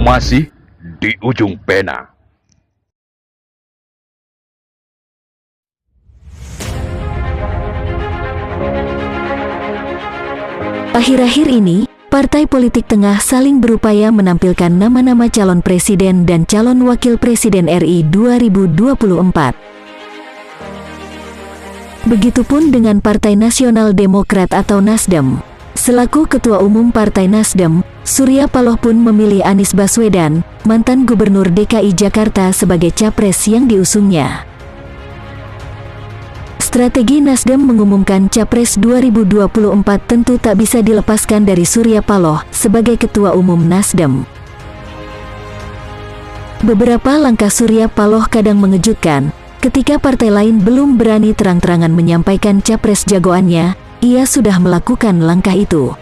Masih di ujung pena. Akhir-akhir ini, partai politik tengah saling berupaya menampilkan nama-nama calon presiden dan calon wakil presiden RI 2024. Begitupun dengan Partai Nasional Demokrat atau Nasdem. Selaku Ketua Umum Partai Nasdem, Surya Paloh pun memilih Anies Baswedan, mantan Gubernur DKI Jakarta sebagai capres yang diusungnya. Strategi Nasdem mengumumkan Capres 2024 tentu tak bisa dilepaskan dari Surya Paloh sebagai Ketua Umum Nasdem. Beberapa langkah Surya Paloh kadang mengejutkan. Ketika partai lain belum berani terang-terangan menyampaikan capres jagoannya, ia sudah melakukan langkah itu.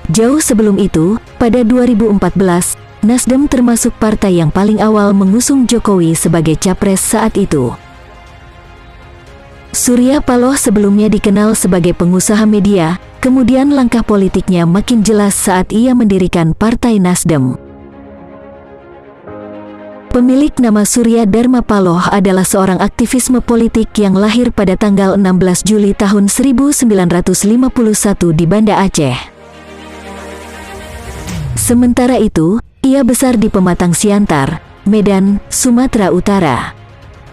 Jauh sebelum itu, pada 2014, Nasdem termasuk partai yang paling awal mengusung Jokowi sebagai capres saat itu. Surya Paloh sebelumnya dikenal sebagai pengusaha media, kemudian langkah politiknya makin jelas saat ia mendirikan Partai Nasdem. Pemilik nama Surya Dharma Paloh adalah seorang aktivis politik yang lahir pada tanggal 16 Juli tahun 1951 di Banda Aceh. Sementara itu, ia besar di Pematang Siantar, Medan, Sumatera Utara.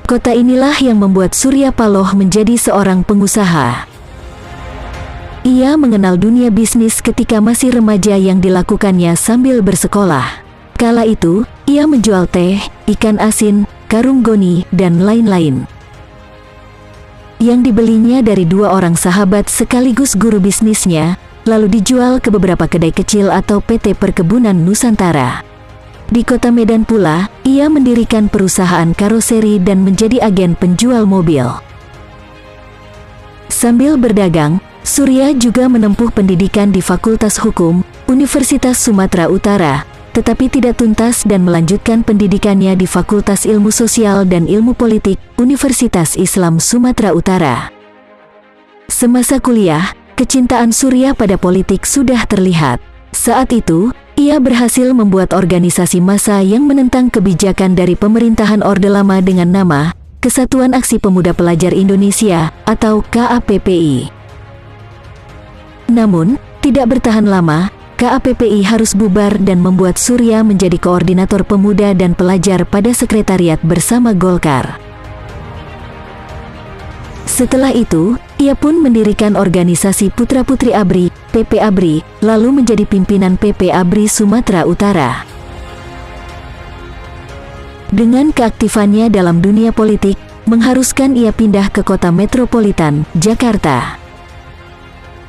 Kota inilah yang membuat Surya Paloh menjadi seorang pengusaha. Ia mengenal dunia bisnis ketika masih remaja yang dilakukannya sambil bersekolah. Kala itu, ia menjual teh, ikan asin, karung goni, dan lain-lain. Yang dibelinya dari dua orang sahabat sekaligus guru bisnisnya, lalu dijual ke beberapa kedai kecil atau PT Perkebunan Nusantara. Di kota Medan pula, ia mendirikan perusahaan karoseri dan menjadi agen penjual mobil. Sambil berdagang, Surya juga menempuh pendidikan di Fakultas Hukum, Universitas Sumatera Utara, tetapi tidak tuntas dan melanjutkan pendidikannya di Fakultas Ilmu Sosial dan Ilmu Politik, Universitas Islam Sumatera Utara. Semasa kuliah, kecintaan Surya pada politik sudah terlihat. Saat itu, ia berhasil membuat organisasi massa yang menentang kebijakan dari pemerintahan Orde Lama dengan nama Kesatuan Aksi Pemuda Pelajar Indonesia atau KAPPI. Namun, tidak bertahan lama, KAPPI harus bubar dan membuat Surya menjadi koordinator pemuda dan pelajar pada sekretariat bersama Golkar. Setelah itu, ia pun mendirikan organisasi Putra-Putri ABRI, PP ABRI, lalu menjadi pimpinan PP ABRI Sumatera Utara. Dengan keaktifannya dalam dunia politik, mengharuskan ia pindah ke kota metropolitan, Jakarta.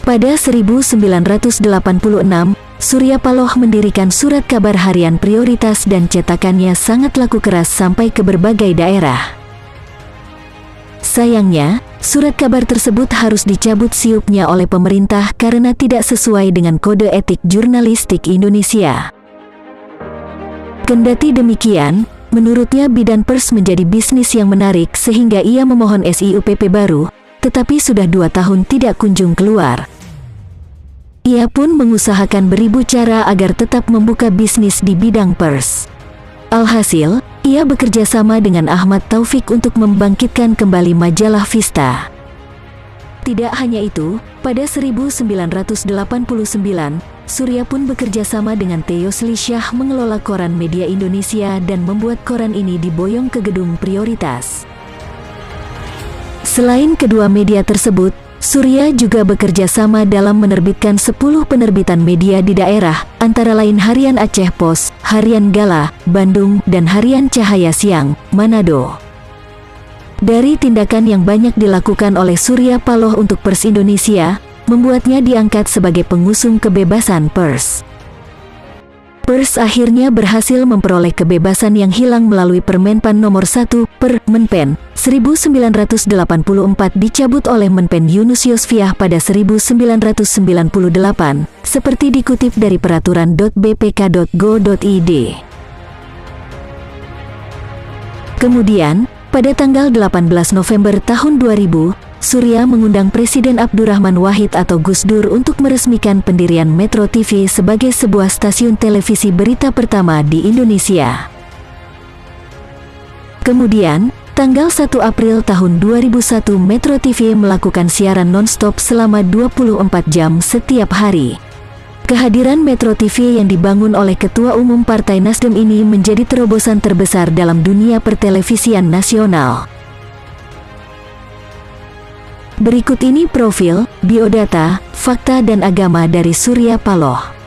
Pada 1986, Surya Paloh mendirikan surat kabar harian Prioritas dan cetakannya sangat laku keras sampai ke berbagai daerah. Sayangnya, surat kabar tersebut harus dicabut siupnya oleh pemerintah karena tidak sesuai dengan Kode Etik Jurnalistik Indonesia. Kendati demikian, menurutnya bidan pers menjadi bisnis yang menarik sehingga ia memohon SIUPP baru, tetapi sudah 2 tahun tidak kunjung keluar. Ia pun mengusahakan beribu cara agar tetap membuka bisnis di bidang pers. Alhasil, ia bekerja sama dengan Ahmad Taufik untuk membangkitkan kembali majalah Vista. Tidak hanya itu, pada 1989, Surya pun bekerja sama dengan Theo Slisyah mengelola koran Media Indonesia dan membuat koran ini diboyong ke gedung Prioritas. Selain kedua media tersebut, Surya juga bekerja sama dalam menerbitkan 10 penerbitan media di daerah, antara lain Harian Aceh Pos, Harian Gala, Bandung, dan Harian Cahaya Siang, Manado. Dari tindakan yang banyak dilakukan oleh Surya Paloh untuk pers Indonesia, membuatnya diangkat sebagai pengusung kebebasan pers. Pers akhirnya berhasil memperoleh kebebasan yang hilang melalui Permenpan Nomor 1 Menpen 1984 dicabut oleh Menpen Yunus Yosfiah pada 1998, seperti dikutip dari peraturan.bpk.go.id. Kemudian, pada tanggal 18 November tahun 2000, Surya mengundang Presiden Abdurrahman Wahid atau Gus Dur untuk meresmikan pendirian Metro TV sebagai sebuah stasiun televisi berita pertama di Indonesia. Kemudian, tanggal 1 April tahun 2001 Metro TV melakukan siaran non-stop selama 24 jam setiap hari. Kehadiran Metro TV yang dibangun oleh Ketua Umum Partai Nasdem ini menjadi terobosan terbesar dalam dunia pertelevisian nasional. Berikut ini profil, biodata, fakta dan agama dari Surya Paloh.